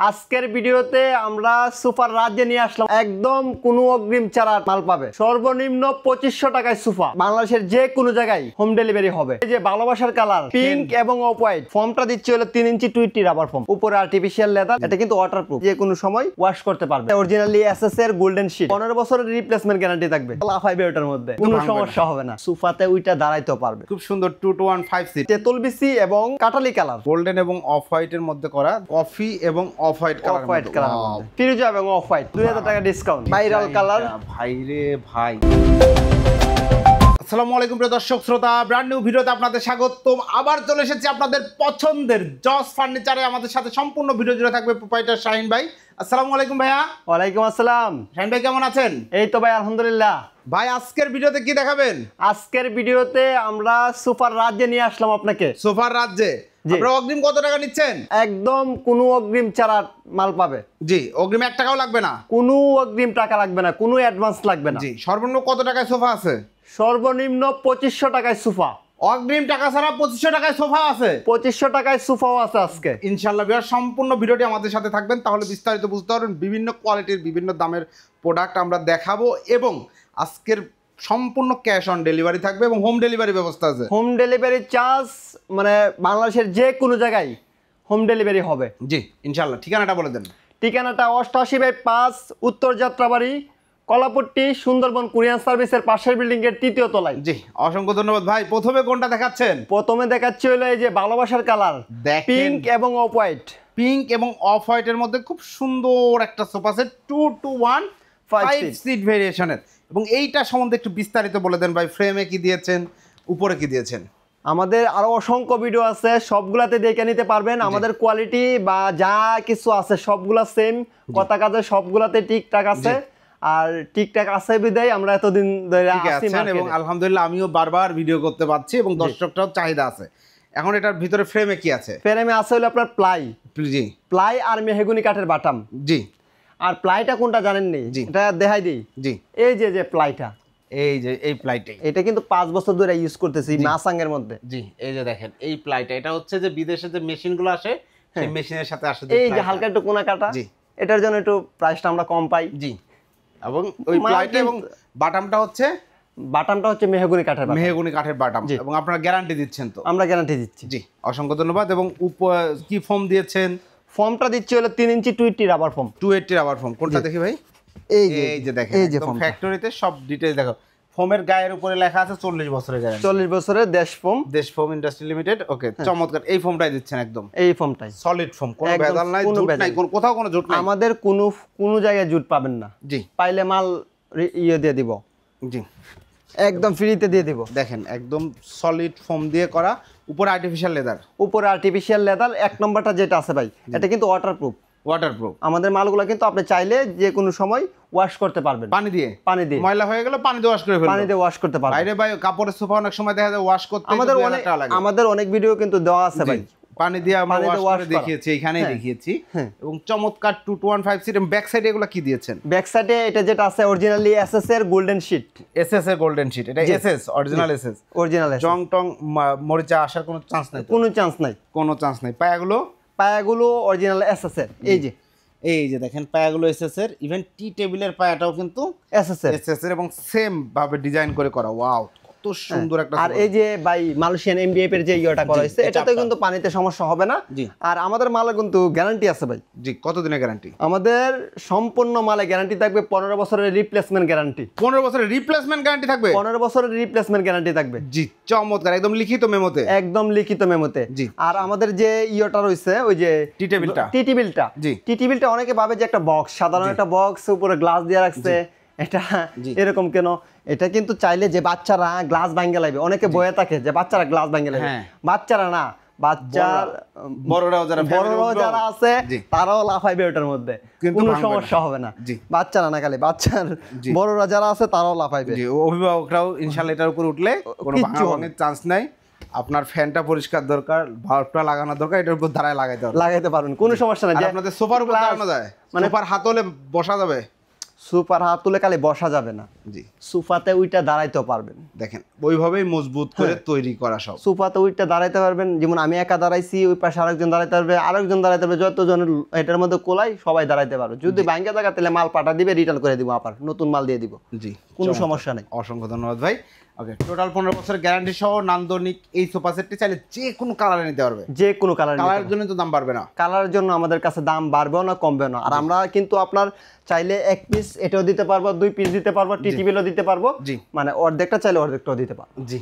আজকের ভিডিওতে আমরা সুপার রাজ্যে নিয়ে আসলাম। একদম কোনো অগ্রিম ছাড়া মাল পাবে। সর্বনিম্ন 2500 টাকায় সোফা বাংলাদেশের যে কোনো জায়গায় হোম ডেলিভারি হবে। এই যে ভালোবাসার কালার পিঙ্ক এবং অফ হোয়াইট, ফর্মটা দিচ্ছে হলো 3 ইঞ্চি 280 রাবার ফর্ম, উপরে আর্টিফিশিয়াল লেদার। এটা কিন্তু ওয়াটারপ্রুফ, যে কোনো সময় ওয়াশ করতে পারবে। অরিজিনালি এসএস এর গোল্ডেন শীট, 15 বছরের রিপ্লেসমেন্ট গ্যারান্টি থাকবে। লাফাইবে ওটার মধ্যে, কোনো সমস্যা হবে না। সোফাতে ওইটা দাঁড়াইতে পারবে। খুব সুন্দর 2-1-5 সিট, তেতুল বিসি এবং কাটালি কালার, গোল্ডেন এবং অফ হোয়াইটের মধ্যে করা, কফি এবং অফ হোয়াইট কালার, ফিরোজা এবং অফ হোয়াইট, 2000 টাকা ডিসকাউন্ট। Viral colour. ভাই রে ভাই, আসসালামু আলাইকুম প্রিয় দর্শক শ্রোতা, ব্র্যান্ড নিউ ভিডিওতে আপনাদের স্বাগতম। আবার চলে এসেছি আপনাদের পছন্দের জস ফার্নিচারে। আমাদের সাথে সম্পূর্ণ ভিডিও জুড়ে থাকবে প্রোপাইটার শাহিন ভাই। আসসালামু আলাইকুম ভাইয়া। ওয়ালাইকুম আসসালাম। শাহিন ভাই কেমন আছেন? এই তো ভাই আলহামদুলিল্লাহ। ভাই আজকের ভিডিওতে কি দেখাবেন? আজকের ভিডিওতে আমরা সুপার রাজ্যে নিয়ে আসলাম আপনাকে। সোফার রাজ্যে আপনারা অগ্রিম কত টাকা নিচ্ছেন? একদম কোনো অগ্রিম ছাড়া মাল পাবে। জি, অগ্রিম 1 টাকাও লাগবে না? কোনো অগ্রিম টাকা লাগবে না, কোনো অ্যাডভান্স লাগবে না। জি, সর্বনিম্ন কত টাকায় সোফা আছে? সর্বনিম্ন 2500 টাকায় সোফা। অগ্রিম টাকা ছাড়া 2500 টাকায় সোফা আছে? 2500 টাকায় সোফাও আছে আজকে ইনশাআল্লাহ। বিয়ার সম্পূর্ণ ভিডিওটি আমাদের সাথে থাকবেন, তাহলে বিস্তারিত বুঝতে পারবেন। বিভিন্ন কোয়ালিটির বিভিন্ন দামের প্রোডাক্ট আমরা দেখাবো এবং আজকের সম্পূর্ণ ক্যাশ অন ডেলিভারি থাকবে এবং হোম ডেলিভারি ব্যবস্থা আছে। হোম ডেলিভারি চার্জ মানে বাংলাদেশের যে কোনো জায়গায় হোম ডেলিভারি হবে। জি ইনশাআল্লাহ। ঠিকানাটা বলে দেন। ঠিকানাটা 88/5 উত্তর যাত্রাবাড়ি, কলাপট্টি, সুন্দরবন কুরিয়ার সার্ভিসের পাশের বিল্ডিং এর 3য় তলায়। জি, অসংখ্য ধন্যবাদ ভাই। প্রথমে কোনটা দেখাচ্ছেন? প্রথমে দেখাচ্ছি হলো এই যে ভালোবাসার কালার, পিঙ্ক এবং অফ হোয়াইট। পিঙ্ক এবং অফ হোয়াইটের মধ্যে খুব সুন্দর একটা সোফা সেট, 2-1-5 সিট ভেরিয়েশনের। এবং এইটা সম্বন্ধে একটু বিস্তারিত বলে দেন ভাই। ফ্রেমে কি দিয়েছেন, উপরে কি দিয়েছেন? আমাদের আরো অসংখ্য ভিডিও আছে, সবগুলাতে দেখে নিতে পারবেন। আমাদের কোয়ালিটি বা যা কিছু আছে সবগুলা সেম, কথা কাজে সবগুলাতে ঠিকঠাক আছে। আর ঠিকঠাক আছে বিদায় আমরা এতদিন ধরে আছি এবং আলহামদুলিল্লাহ আমিও বারবার ভিডিও করতে পারছি এবং দর্শকটাও চাহিদা আছে। এখন এটার ভিতরে ফ্রেমে কি আছে? ফ্রেমে আছে হলো আপনার প্লাই। জি, প্লাই আর মেহগনি কাঠের বাটাম। জি। আর প্লাইটা কোনটা জানেন নি? এটা দেখাই দিই। জি, এই যে প্লাইটা, এই যে এই প্লাইটাই, এটা কিন্তু 5 বছর ধরে ইউজ করতেছি মাসাঙ্গের মধ্যে। জি, এই যে দেখেন এই প্লাইটা, এটা হচ্ছে যে বিদেশে যে মেশিনগুলো আসে সেই মেশিনের সাথে আসে। এই যে হালকা একটু কোনা কাটা, এটার জন্য একটু প্রাইসটা আমরা কম পাই। জি, এবং ওই প্লাইটা এবং বাটামটা হচ্ছে মেহগনি কাঠের বাটাম। মেহগনি কাঠের বাটাম। এবং আপনারা গ্যারান্টি দিচ্ছেন তো? আমরা গ্যারান্টি দিচ্ছি। জি, অসংখ্য ধন্যবাদ। এবং কি ফর্ম দিয়েছেন? ফর্মটা দিচ্ছি হলো 3 ইঞ্চি 280 রাবার ফর্ম। 280 rubber form. কোনটা দেখি ভাই? এই যে দেখেন, এই যে ফ্যাক্টরিতে সব ডিটেইলস দেখো। ফর্মের গায়ের উপরে লেখা আছে 40 বছরের গ্যারান্টি। 40 বছরের দেশ ফর্ম ইন্ডাস্ট্রি লিমিটেড। ওকে, চমৎকার। এই ফর্মটাই দিচ্ছেন একদম? এই ফর্মটাই সলিড ফর্ম, কোনো ভেজাল নাই, জুট নাই, কোথাও কোনো জুট নাই। আমাদের কোনো জায়গায় জুট পাবেন না। জি, পাইলে মাল দিয়ে দিব। জি, একদম ফ্রিতে দিয়ে দিব। দেখেন একদম সলিড ফর্ম দিয়ে করা, উপরে আর্টিফিশিয়াল লেদার। উপরে আর্টিফিশিয়াল লেদার। 1 নম্বরটা যেটা আছে ভাই, এটা কিন্তু ওয়াটারপ্রুফ। আমাদের মালগুলো কিন্তু আপনি চাইলে যে কোনো সময় ওয়াশ করতে পারবেন। পানি দিয়ে ময়লা হয়ে গেলে পানি দিয়ে ওয়াশ করে ফেলবেন। পানি দিয়ে ওয়াশ করতে পারবেন। বাইরে ভাই কাপড়ের সোফা অনেক সময় দেখা যায় ওয়াশ করতে আমাদের অনেক ভিডিও কিন্তু দেওয়া আছে ভাই, পানি দিয়ে আমরা ওয়াশ করে দেখিয়েছি, এখানেই দেখিয়েছি। এবং চমৎকার 2-1-5 সিট। এবং ব্যাক সাইডে এগুলো কি দিয়েছেন? ব্যাক সাইডে এটা যেটা আছে অরিজিনালি এসএস এর গোল্ডেন শীট। এসএস এর গোল্ডেন শীট, এটা এসএস অরিজিনাল এসএস। জং টং মরিচা আসার কোনো চান্স নাই? কোনো চান্স নাই। পায়াগুলো অরিজিনাল এসএস এর। এই যে দেখেন পায়াগুলো এসএস এর। ইভেন টি টেবিলের পায়াটাও কিন্তু এসএস এর এবং সেম ভাবে ডিজাইন করে করা। ওয়াও, কত সুন্দর একটা। আর এই যে ভাই মালয়েশিয়ান এমডিএফ এর যে ইয়েটা করা হয়েছে, এটাতে কিন্তু পানিতে সমস্যা হবে না। আর আমাদের মালে কিন্তু গ্যারান্টি আছে ভাই। জি, কত দিনের গ্যারান্টি? আমাদের সম্পূর্ণ মালে গ্যারান্টি থাকবে 15 বছরের রিপ্লেসমেন্ট গ্যারান্টি। 15 বছরের রিপ্লেসমেন্ট গ্যারান্টি থাকবে? 15 বছরের রিপ্লেসমেন্ট গ্যারান্টি থাকবে। জি, চমৎকার। একদম লিখিত মেমোতে। জি। আর আমাদের যে ইয়েটা রয়েছে ওই যে টি টেবিলটা অনেকে ভাবে যে একটা বক্স, সাধারণ একটা বক্স, উপরে গ্লাস দিয়ে রাখছে, এটা এরকম কেন? এটা কিন্তু চাইলে যে বাচ্চারা গ্লাস ভাঙে লাগবে, অনেকে বয়ে থাকে যে বাচ্চারা গ্লাস ভাঙে লাগবে। বাচ্চারা না, বড়রাও যারা আছে তারাও লাফাইবে ওটার মধ্যে, কোনো সমস্যা হবে না। বাচ্চারা না, খালি বাচ্চার বড়রা যারা আছে তারাও লাফাইবে। অভিভাবকরাও ইনশাআল্লাহ এটার উপর উঠলে কোনো ভাঙাভাঙির চান্স নাই। আপনার ফ্যানটা পরিষ্কার দরকার, ভাল্বটা লাগানো দরকার, এটার উপর লাগাইতে পারবেন, কোনো সমস্যা নাই। আপনাদের সোফার উপর লাগানো যায়, মানে সোফার হাতলে বসা যাবে। সোফার হাত তুলে খালি বসা যাবে না, জি সোফাতে উইটা দাঁড়াইতে পারবেন। দেখেন ওইভাবেই মজবুত করে তৈরি করা সব। সোফাতে উইটা দাঁড়াইতে পারবেন, যেমন আমি একা দাঁড়াইছি, ওই পাশে আরেকজন দাঁড়াইতে পারবে, আরেকজন দাঁড়াইতে পারবে, যতজনের এটার মধ্যে কোলাই সবাই দাঁড়াইতে পারবে। যদি ভাঙ্গা জায়গা তাহলে মাল পাঠা দিবে, রিটার্ন করে দিব, আবার নতুন মাল দিয়ে দিব, জি কোনো সমস্যা নেই। অসংখ্য ধন্যবাদ ভাই। ওকে, টোটাল 15 বছরের গ্যারান্টি সহ নান্দনিক এই সোফা সেটটি চাইলে যে কোনো কালারে নিতে পারবে। যে কোনো কালার, কালারের জন্য তো দাম বাড়বে না, কালারের জন্য আমাদের কাছে দাম বাড়বেও না কমবেও না। আর আমরা কিন্তু আপনার চাইলে এক পিস এটাও দিতে পারবো, 2 পিস দিতে পারবো, টিটিবিলও দিতে পারবো, জি মানে অর্ধেকটা চাইলে অর্ধেকটাও দিতে পারবো। জি,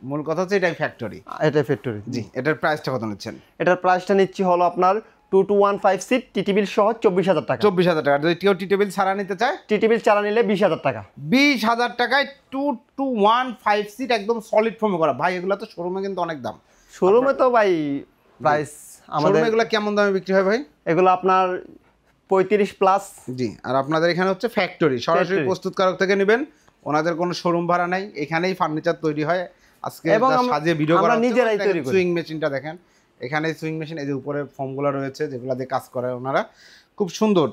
মূল কথা হচ্ছে এটাই ফ্যাক্টরি, এটাই ফ্যাক্টরি। জি। এটার প্রাইসটা কত নিচ্ছেন? এটার প্রাইসটা নিচ্ছি হলো আপনার 2215 সিট, টিটিবিল সহ 24,000 টাকা। 24,000 টাকা। যদি কেউ টি টেবিল ছাড়া নিতে চায়, টিটিবিল চালা নিলে 20,000 টাকা। 20,000 টাকায় 2215 সিট একদম সলিড ফোমে করা। ভাই এগুলো তো শোরুমে কিন্তু অনেক দাম। শোরুমে তো ভাই প্রাইস আমাদের, এগুলো কেমন দামে বিক্রি হয় ভাই? এগুলো আপনার 35 প্লাস। জি, আর আপনাদের এখানে হচ্ছে ফ্যাক্টরি, সরাসরি প্রস্তুতকারক থেকে নেবেন, ওনাদের কোনো শোরুম ভাড়া নাই, এখানেই ফার্নিচার তৈরি হয়। আজকে এবং সাজিয়ে ভিডিও করা আমরা নিজেরাই তৈরি করি। সুইং মেশিনটা দেখেন, এখানে সুইং মেশিন, এই যে উপরে ফর্মগুলো রয়েছে যেগুলো দিয়ে কাজ করে ওনারা, খুব সুন্দর।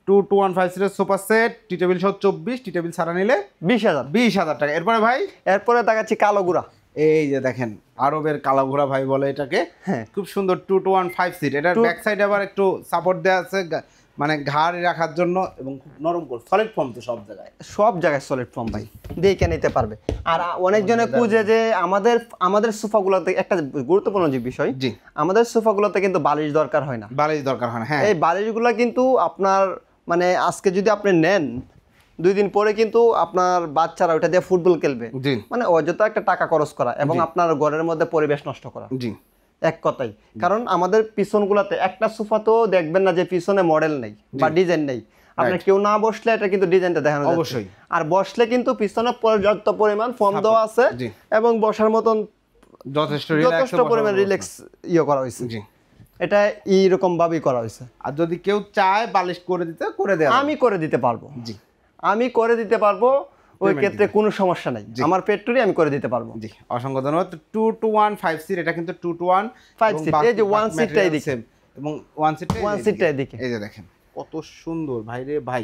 2215 সিটের সোফা সেট, টি টেবিল সহ 24, টি টেবিল ছাড়া নিলে 20,000 টাকা। এরপরে ভাই, এরপরে দেখাচ্ছি কালো গুড়া। এই যে দেখেন আরবের কালা ঘোড়া ভাই বলে এটাকে, হ্যাঁ খুব সুন্দর 2215 সিট। এটার ব্যাক সাইডে আবার একটু সাপোর্ট দেওয়া আছে, মানে ঘাড় রাখার জন্য, এবং খুব নরম করে সলিড ফর্ম তো সব জায়গায় সলিড ফর্ম ভাই, দেখে নিতে পারবে। আর অনেকজনে খুঁজে যে আমাদের সোফাগুলোতে একটা গুরুত্বপূর্ণ যে বিষয়, জি আমাদের সোফাগুলোতে কিন্তু বালিশ দরকার হয় না, বালিশ দরকার হয় না। হ্যাঁ, এই বালিশগুলো কিন্তু আপনার মানে আজকে যদি আপনি নেন, 2 দিন পরে কিন্তু আপনার বাচ্চারা ওটা দিয়ে ফুটবল খেলবে, জি মানে অযথা একটা টাকা খরচ করা এবং আপনার ঘরের মধ্যে পরিবেশ নষ্ট করা, জি এক কথাই। কারণ আমাদের পিছনগুলোতে একটা সোফাতেও দেখবেন না যে পিছনে মডেল নেই বা ডিজাইন নেই। আপনার কেউ না বসলে এটা কিন্তু ডিজাইনটা দেখানো যাচ্ছে, অবশ্যই। আর বসলে কিন্তু পিছনে পর্যাপ্ত পরিমাণ ফর্ম দেওয়া আছে এবং বসার মতন যথেষ্ট পরিমাণ রিল্যাক্স করা হয়েছে। জি, এটা এইরকম ভাবেই করা হয়েছে। আর যদি কেউ চায় বালিশ করে দিতে, করে দেওয়া, আমি করে দিতে পারবো। জি, আমি করে দিতে পারবো, ওই ক্ষেত্রে কোনো সমস্যা নাই, আমার ফ্যাক্টরি আমি করে দিতে পারবো। জি, অসংখ্য ধন্যবাদ। 2215 সিট, এটা কিন্তু 2215 সিট, এই যে 1 সিটটাই দেখেন, এবং 1 সিটটাই দেখেন, এই যে দেখেন কত সুন্দর ভাই রে ভাই,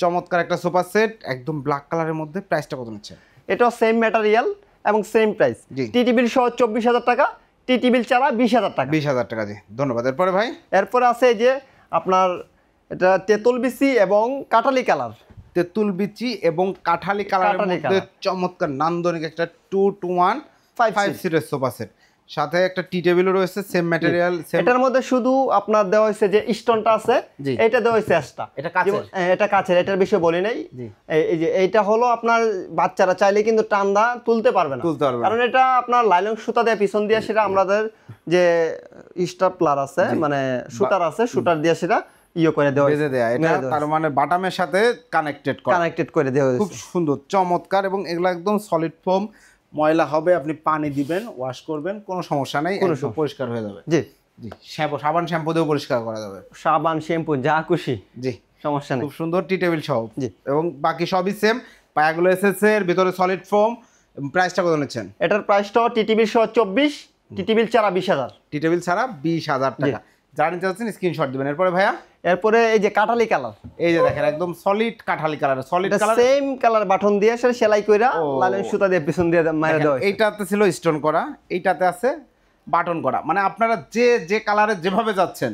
চমৎকার একটা সোফা সেট, একদম ব্ল্যাক কালারের মধ্যে। প্রাইসটা কত নিচ্ছে? এটাও সেম ম্যাটেরিয়াল এবং সেম প্রাইস, টিটিবিল সহ 24,000 টাকা, টিটিবিল ছাড়া 20,000 টাকা। 20,000 টাকা। জি, ধন্যবাদ। এরপরে ভাই, এরপরে আছে এই যে আপনার এটা তেঁতুল বিচি এবং কাঠালি কালার, তেঁতুল বিচি এবং কাঠালি কালারের মধ্যে চমৎকার নান্দনিক একটা 2215 সিটের সোফা সেট, সাথে একটা টি টেবিলও রয়েছে, সেম ম্যাটেরিয়াল। এটার মধ্যে শুধু আপনার দেওয়া হয়েছে যে স্টোনটা আছে, এটা দেওয়া হয়েছে এক্সট্রা, এটা কাচের, এটার বিষয়ে বলি নাই। এই যে এইটা হলো আপনার বাচ্চারা চাইলে কিন্তু টান্দা তুলতে পারবে না, কারণ এটা আপনার লাইলন সুতা দিয়ে পিছন দিয়ে সেটা আমাদের যে স্টাপলার আছে, মানে সুতার আছে, সুতার দিয়ে সেটা করে দেওয়া হয়েছে, এটা তার মানে বাটামের সাথে কানেক্টেড করে দেওয়া হয়েছে। খুব সুন্দর চমৎকার, এবং এগুলো একদম সলিড ফোম। ময়লা হবে, আপনি পানি দিবেন, ওয়াশ করবেন, কোনো সমস্যা নাই, একদম পরিষ্কার হয়ে যাবে। জি জি, সাবান শ্যাম্পু দিয়েও পরিষ্কার করা যাবে, সাবান শ্যাম্পু যা খুশি, জি সমস্যা নেই। খুব সুন্দর টি টেবিল সহ, জি, এবং বাকি সবই সেম। পায়াগুলো এসেছে এর ভিতরে সলিড ফোম। প্রাইসটা কত নিচ্ছেন? এটার প্রাইসটা টি টেবিল সহ 24, টি টেবিল ছাড়া 20,000। টি টেবিল ছাড়া 20,000 টাকা। যারা নিতে চাচ্ছেন স্ক্রিনশট দিবেন। এরপরে ভাইয়া, এরপরে এই যে কাঠালি কালার, এই যে দেখেন একদম সলিড কাঠালি colour, solid colour, same colour button দিয়ে সেলাই কইরা লাইন সুতা দিয়ে পিছন দিয়ে মাইরা দেওয়া হয়েছে। এইটাতে ছিল স্টোন করা, এইটাতে আছে বাটন করা, মানে আপনারা যে কালারে যেভাবে যাচ্ছেন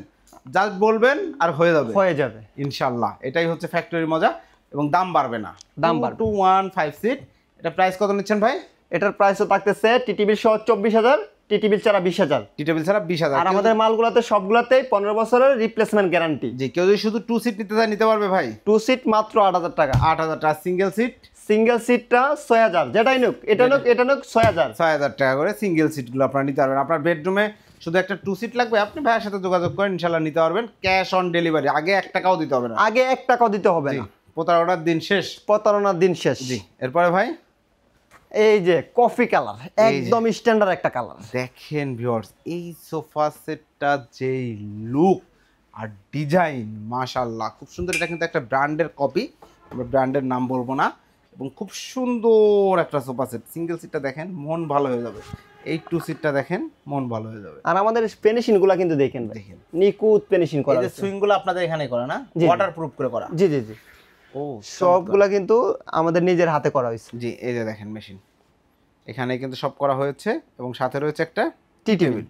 যা বলবেন আর হয়ে যাবে ইনশাআল্লাহ। এটাই হচ্ছে ফ্যাক্টরি মজা, এবং দাম বাড়বে না, দাম বাড়বে। 2215 সিট, এটা প্রাইস কত নিচ্ছেন ভাই? এটার প্রাইসও থাকতেছে টিটিবিল সহ 24,000, টিটিবিল ছাড়া 20,000। টিটিবিল ছাড়া 20,000। আর আমাদের মালগুলোতে সবগুলোতেই 15 বছরের রিপ্লেসমেন্ট গ্যারান্টি। জি, কেউ যদি শুধু 2 সিট নিতে চায় নিতে পারবে ভাই। 2 সিট মাত্র 8,000 টাকা। 8,000 টাকা। সিঙ্গেল সিটটা 6,000, যেটাই নোক, এটা নোক 6,000 টাকা করে সিঙ্গেল সিটগুলো আপনারা নিতে পারবেন। আপনার বেডরুমে শুধু একটা 2 সিট লাগবে, আপনি ভাইয়ের সাথে যোগাযোগ করেন, ইনশাআল্লাহ নিতে পারবেন। ক্যাশ অন ডেলিভারি, আগে 1 টাকাও দিতে হবে না, আগে 1 টাকাও দিতে হবে না। প্রতারণার দিন শেষ। জি, এরপরে ভাই, এই যে কফি কালার, একদম স্ট্যান্ডার্ড একটা কালার। দেখেন ভিউয়ার্স, এই সোফা সেটটা যেই লুক আর ডিজাইন, মাশাআল্লাহ খুব সুন্দর। এটা কিন্তু একটা ব্র্যান্ডের কপি, আমরা ব্র্যান্ডের নাম বলবো না, এবং খুব সুন্দর একটা সোফা সেট। সিঙ্গেল সিটটা দেখেন, মন ভালো হয়ে যাবে। এই 2 সিটটা দেখেন, মন ভালো হয়ে যাবে। আর আমাদের ফিনিশিং গুলো কিন্তু দেখেন নিখুঁত ফিনিশিং করা, এই যে সুইং গুলো আপনাদের এখানে করা না, ওয়াটারপ্রুফ করে করা। জি জি জি, ও সবগুলা কিন্তু আমাদের নিজের হাতে করা হয়েছে। জি, এই যে দেখেন মেশিন এখানে কিন্তু সব করা হয়েছে এবং সাথে রয়েছে একটা টি টেবিল।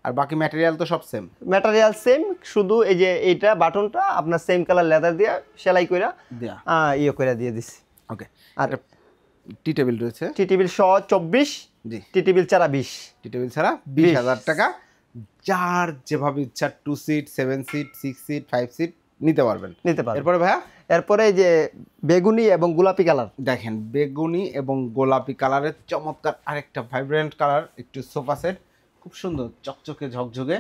আর বাকি ম্যাটেরিয়াল তো সব সেম। ম্যাটেরিয়াল সেম, শুধু এই যে এইটা বাটনটা আপনার সেম কালার লেদার দিয়ে সেলাই কইরা দেয়া ইয়ে কইরা দিয়ে দিছি। ওকে। আর টি টেবিল রয়েছে, টি টেবিল সহ 24, জি টি টেবিল ছাড়া 20। টি টেবিল ছাড়া 20,000 টাকা। যার যেভাবে ইচ্ছা 2 সিট, 7 সিট, 6 সিট, 5 সিট নিতে পারবেন। এরপরে ভাইয়া এরপরে এই যে বেগুনি এবং গোলাপি কালার দেখেন, বেগুনি এবং গোলাপি কালারের চমৎকার আরেকটা ভাইব্রেন্ট কালার, একটু সোফা সেট, খুব সুন্দর চকচকে ঝকঝকে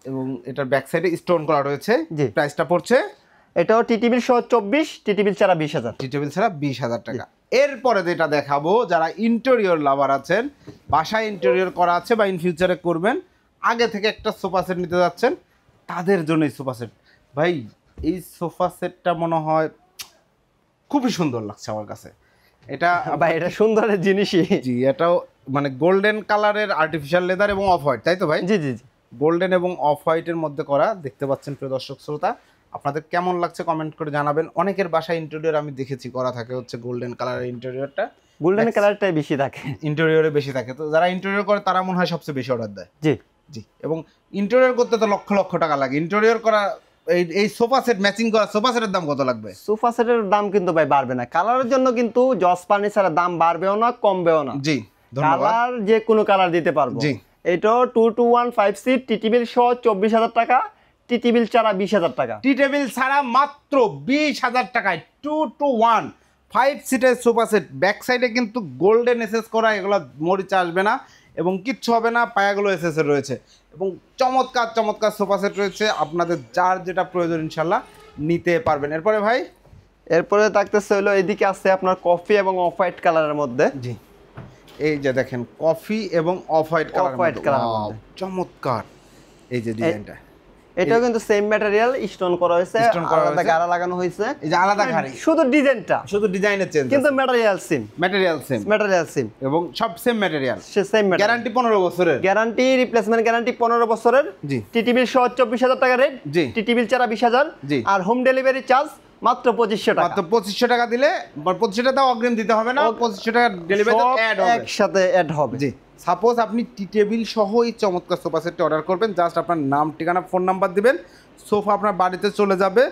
এবং এটার ব্যাক সাইডে স্টোন করা রয়েছে। জি, প্রাইসটা পড়ছে এটাও টি টেবিল সহ 24, টি টেবিল ছাড়া 20,000। টি টেবিল ছাড়া 20,000 টাকা। এরপরে যেটা দেখাবো, যারা ইন্টেরিয়র লাভার আছেন, বাসায় ইন্টেরিয়র করা আছে বা ইন ফিউচারে করবেন, আগে থেকে একটা সোফা সেট নিতে যাচ্ছেন, তাদের জন্য এই সোফা সেট। ভাই এই সোফা সেটটা মনে হয় খুবই সুন্দর লাগছে আমার কাছে। এটা ভাই এটা সুন্দরের জিনিসই। জি, এটাও মানে গোল্ডেন কালারের আর্টিফিশিয়াল লেদার এবং অফ হোয়াইট, তাই তো ভাই? জি জি জি, গোল্ডেন এবং অফ হোয়াইটের মধ্যে করা, দেখতে পাচ্ছেন প্রিয় দর্শক শ্রোতা। আপনাদের কেমন লাগছে কমেন্ট করে জানাবেন। অনেকের বাসায় ইন্টেরিয়র আমি দেখেছি করা থাকে হচ্ছে গোল্ডেন কালারের ইন্টেরিয়রটা, গোল্ডেন কালারটাই বেশি থাকে, ইন্টেরিয়রে বেশি থাকে। তো যারা ইন্টেরিয়র করে তারা মনে হয় সবচেয়ে বেশি অর্ডার দেয়। জি জি, এবং ইন্টেরিয়র করতে তো লক্ষ লক্ষ টাকা লাগে। ইন্টেরিয়র করা এই সোফা সেট ম্যাচিং করা সোফা সেটের দাম কত লাগবে? সোফা সেটের দাম কিন্তু ভাই বাড়বে না, কালারের জন্য কিন্তু জস ফার্নিচারের দাম বাড়বেও না কমবেও না। জি, ধন্যবাদ। কালার যে কোনো কালার দিতে পারবো। জি, এটা 221 সিট, টি টেবিল সহ 24,000 টাকা, টি টেবিল ছাড়া 20,000 টাকা। টি টেবিল ছাড়া মাত্র 20,000 টাকায় 221 সিটের সোফা সেট। ব্যাক সাইডে কিন্তু গোল্ডেন এসএস করা, এগুলো মরিচা আসবে না এবং কিচ্ছু হবে না, পায়াগুলো এসএস এর রয়েছে এবং চমৎকার চমৎকার সোফা সেট রয়েছে। আপনাদের যার যেটা প্রয়োজন ইনশাল্লাহ নিতে পারবেন। এরপরে ভাই, এরপরে থাকতেছে হলো এদিকে আছে আপনার কফি এবং অফ হোয়াইট কালারের মধ্যে। জি, এই যে দেখেন কফি এবং অফ হোয়াইট কালার, চমৎকার এই যে ডিজাইনটা। এটাও কিন্তু সেম ম্যাটেরিয়াল, স্টোন করা হয়েছে, আলাদা গাড়া লাগানো হয়েছে, এই যে আলাদা ঘাড়ি, শুধু ডিজাইনটা, শুধু ডিজাইনের চেঞ্জ, কিন্তু ম্যাটেরিয়াল সেম, ম্যাটেরিয়াল সেম এবং সব সেম ম্যাটেরিয়াল, সেম গ্যারান্টি 15 বছরের, গ্যারান্টি রিপ্লেসমেন্ট গ্যারান্টি 15 বছরের। জি, টিটিবিল সহ 24,000 টাকা রেট। জি, টিটিবিল ছাড়া 20,000। জি, আর হোম ডেলিভারি চার্জ মাত্র 2500 টাকা। মাত্র 2500 টাকা দিলে, 2500 টাকা অগ্রিম দিতে হবে না, 2500 টাকা ডেলিভারি অ্যাড হবে, একসাথে অ্যাড হবে। জি, সাপোজ আপনি টি টেবিল সহ এই চমৎকার সোফা সেটটা অর্ডার করবেন, জাস্ট আপনার নাম, ঠিকানা, ফোন নাম্বার দিবেন, সোফা আপনার বাড়িতে চলে যাবে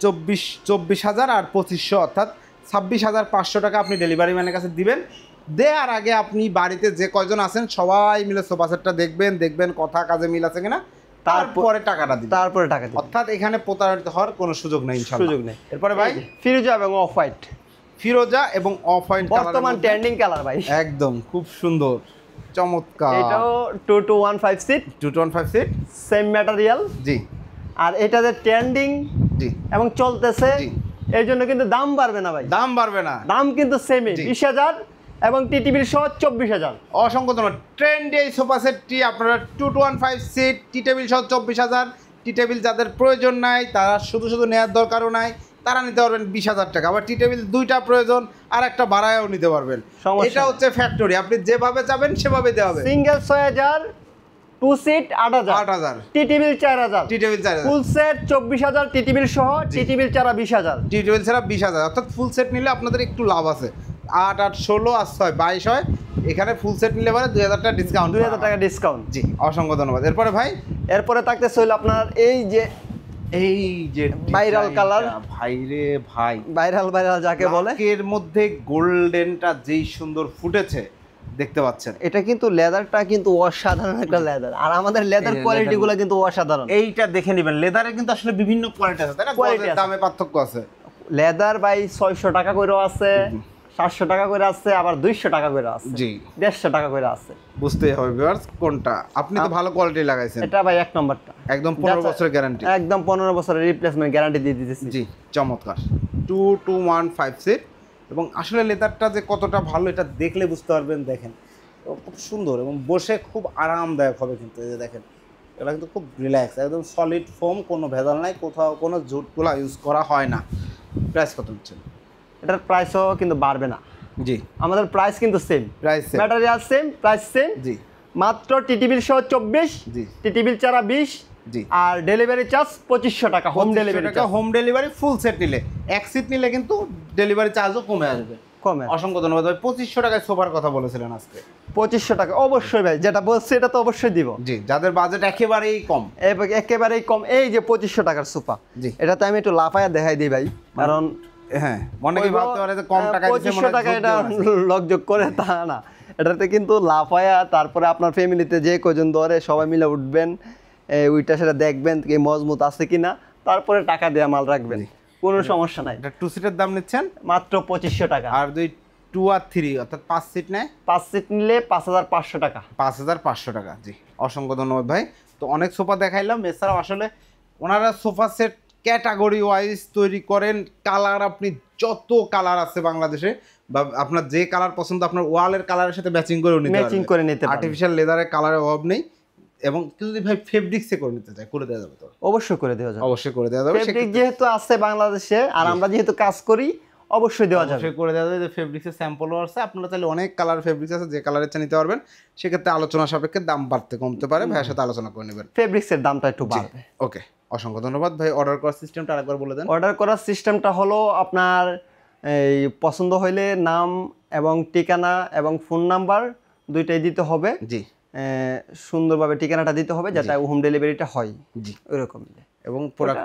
24,000 আর 2500 অর্থাৎ 26,500 টাকা আপনি ডেলিভারি ম্যানের কাছে দিবেন। দেওয়ার আগে আপনি বাড়িতে যে কয়জন আছেন সবাই মিলে সোফা সেটটা দেখবেন কথা কাজে মিল আছে কিনা, তারপরে টাকাটা দিবেন, তারপরে টাকা দিবেন। অর্থাৎ এখানে প্রতারিত হওয়ার কোনো সুযোগ নেই ইনশাআল্লাহ। সুযোগ নেই। এরপরে ভাই, ফিরোজা এবং অফ হোয়াইট, ফিরোজা এবং অফ হোয়াইট বর্তমান ট্রেন্ডিং কালার ভাই, একদম খুব সুন্দর চমৎকার। এটাও 2215 সিট, 2215 সিট, সেম ম্যাটেরিয়াল। জি, আর এটাতে ট্রেন্ডিং জি এবং চলতেছে, জি, এই জন্য কিন্তু দাম বাড়বে না ভাই, দাম বাড়বে না, দাম কিন্তু সেমই 20,000 এবং টিটিবিল সহ 24,000। অসংখ্য ধন্যবাদ। ট্রেন্ডি এই সোফা সেটটি আপনারা 2215 সিট, টি টেবিল সহ 24,000। টি টেবিল যাদের প্রয়োজন নাই, তারা শুধু শুধু নেওয়ার দরকারও নাই, তারা নিতে পারবেন 20,000 টাকা। আবার টি টেবিল দুইটা প্রয়োজন, আর একটা ভাড়ায়ও নিতে পারবেন। এটা হচ্ছে ফ্যাক্টরি, আপনি যেভাবে যাবেন সেভাবে দেওয়া হবে। সিঙ্গেল 6,000, 2 সিট 8,000, টি টেবিল 4,000, টি টেবিল 4,000, ফুল সেট 24,000, টি টেবিল সহ, টি টেবিল ছাড়া 20,000। টি টেবিল ছাড়া 20,000, অর্থাৎ ফুল সেট নিলে আপনাদের একটু লাভ আছে। 8, 8, 16 আর 6, 22 হয়। এখানে ফুল সেট নিলে মানে 2,000 টাকা ডিসকাউন্ট, 2,000 টাকা ডিসকাউন্ট। জি, অসংখ্য ধন্যবাদ। এরপরে ভাই, এরপরে থাকতেছে হলো আপনার এই যে ভাইরাল কালার, ভাইরে ভাই, ভাইরাল যাকে বলে, এর মধ্যে গোল্ডেনটা যেই সুন্দর ফুটেছে দেখতে পাচ্ছেন। এটা কিন্তু লেদারটা কিন্তু অসাধারণ একটা লেদার, আর আমাদের লেদার কোয়ালিটি গুলো কিন্তু অসাধারণ। এইটা দেখে নেবেন, লেদারে কিন্তু আসলে বিভিন্ন কোয়ালিটি আছে, তাই না? কোয়ালিটি দামে পার্থক্য আছে। লেদার ভাই 600 টাকা করেও আছে, 700 টাকা করে আছে, আবার 200 টাকা করে আছে, জি, 150 টাকা করে আছে। বুঝতেই হবে ভিউয়ার্স কোনটা। আপনি তো ভালো কোয়ালিটি লাগাইছেন। এটা ভাই এক নম্বরটা, একদম 15 বছরের গ্যারান্টি, একদম 15 বছরের রিপ্লেসমেন্ট গ্যারান্টি দিয়ে দিতেছি। জি, চমৎকার 2215 সিট। এবং আসলে লেদারটা যে কতটা ভালো এটা দেখলে বুঝতে পারবেন। দেখেন খুব সুন্দর এবং বসে খুব আরামদায়ক হবে কিন্তু। এই যে দেখেন, এটা কিন্তু খুব রিল্যাক্স, একদম সলিড ফোম, কোনো ভেজাল নাই, কোথাও কোনো জুটগুলা ইউজ করা হয় না। প্রাইস কত হচ্ছে? এটার প্রাইসও কিন্তু বাড়বে না। জি, আমাদের প্রাইস কিন্তু same, price material same, price same. জি, মাত্র টিটিবিল সহ 24, জি, টিটিবিল ছাড়া 20, জি। আর ডেলিভারি চার্জ 2500 টাকা, হোম ডেলিভারি টাকা হোম ডেলিভারি ফুল সেট নিলে, এক সিট নিলে কিন্তু ডেলিভারি চার্জও কমে আসবে। কমে। অসংখ্য ধন্যবাদ ভাই। 2500 টাকায় সোফার কথা বলেছিলেন আজকে। 2500 টাকা অবশ্যই ভাই, যেটা বলছি এটা তো অবশ্যই দিব। জি, যাদের বাজেট একেবারেই কম, একেবারেই কম, এই যে 2500 টাকার সোফা, জি এটাতে আমি একটু লাফায়া দেখাই দিই ভাই, কারণ হ্যাঁ অনেকেই ভাবতে পারে যে কম টাকা দিতে 2500 টাকা এটা লকযোগ করে, তা না, এটাতে কিন্তু লাফায়া তারপরে আপনার ফ্যামিলিতে যে কজন ধরে সবাই মিলে উঠবেন, ওইটা সেটা দেখবেন কি মজবুত আছে কিনা, তারপরে টাকা দিয়ে মাল রাখবেন, কোনো সমস্যা নাই। এটা 2 সিটের দাম নিচ্ছেন মাত্র 2500 টাকা। আর 2 আর 3 অর্থাৎ 5 সিট নেয় 5 সিট নিলে 5500 টাকা। 5500 টাকা। জি, অসংখ্য ধন্যবাদ ভাই। তো অনেক সোফা দেখাইলাম, এছাড়াও আসলে ওনারা সোফা সেট ক্যাটাগরি ওয়াইজ তৈরি করেন। কালার আপনি যত কালার আছে বাংলাদেশে, বা আপনার যে কালার পছন্দ আপনার ওয়ালের কালারের সাথে ম্যাচিং করে নিতে পারবেন, ম্যাচিং করে নিতে পারবেন। আর্টিফিশিয়াল লেদারের কালারের অভাব নেই। এবং কেউ যদি ভাই ফেব্রিক্সে করে নিতে চায়, করে দেওয়া যাবে তো? অবশ্যই করে দেওয়া যাবে, অবশ্যই করে দেওয়া যাবে। ফেব্রিক যেহেতু আছে বাংলাদেশে আর আমরা যেহেতু কাজ করি, অবশ্যই দেওয়া যাবে, অবশ্যই করে দেওয়া যাবে। যে ফেব্রিক্সের স্যাম্পলও আছে, আপনারা চাইলে অনেক কালার ফেব্রিক্স আছে, যে কালারের চা নিতে পারবেন। সেক্ষেত্রে আলোচনা সাপেক্ষে দাম বাড়তে কমতে পারে, ভাইয়ের সাথে আলোচনা করে নেবেন। ফেব্রিক্সের দামটা একটু বাড়বে। ওকে, অসংখ্য ধন্যবাদ ভাই। অর্ডার করার সিস্টেমটা আরেকবার বলে দেন। অর্ডার করার সিস্টেমটা হলো আপনার এই পছন্দ হইলে নাম এবং ঠিকানা এবং ফোন নাম্বার দুইটাই দিতে হবে। জি, সুন্দরভাবে ঠিকানাটা দিতে হবে, যাতে হোম ডেলিভারিটা হয়। জি, ওইরকম এবং প্রোডাক্ট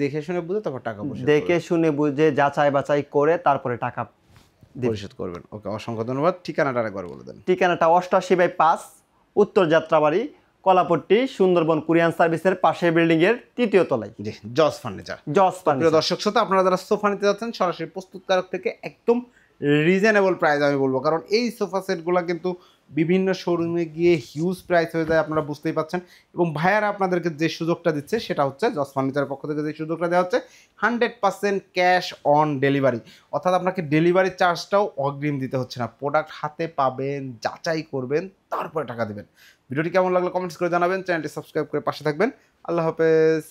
দেখে শুনে বুঝে তারপর টাকা দেখে শুনে বুঝে যাচাই বাছাই করে তারপরে টাকা পরিশোধ করবেন। ওকে, অসংখ্য ধন্যবাদ। ঠিকানাটা আরেকবার বলে দেন। ঠিকানাটা 88/5 উত্তর যাত্রাবাড়ি, কলাপট্টি, সুন্দরবন কুরিয়ান সার্ভিসের পাশের বিল্ডিং এর 3য় তলায়। জি, জজ ফার্নিচার। জজ প্রিয় ফার্নিচার। দর্শক শ্রোতা, আপনারা যারা সোফা নিতে যাচ্ছেন সরাসরি প্রস্তুতকারক থেকে একদম রিজনেবল প্রাইস আমি বলবো, কারণ এই সোফা সেটগুলো কিন্তু বিভিন্ন শোরুমে গিয়ে হিউজ প্রাইস হয়ে যায়, আপনারা বুঝতেই পাচ্ছেন। এবং ভাইয়ারা আপনাদেরকে যে সুযোগটা দিচ্ছে সেটা হচ্ছে জজ ফার্নিচারের পক্ষ থেকে যে সুযোগটা দেওয়া হচ্ছে 100% ক্যাশ অন ডেলিভারি, অর্থাৎ আপনাকে ডেলিভারি চার্জটাও অগ্রিম দিতে হচ্ছে না। প্রোডাক্ট হাতে পাবেন, যাচাই করবেন, তারপরে টাকা দেবেন। ভিডিওটি কেমন লাগলো কমেন্টস করে জানাবেন, চ্যানেলটি সাবস্ক্রাইব করে পাশে থাকবেন। আল্লাহ হাফেজ।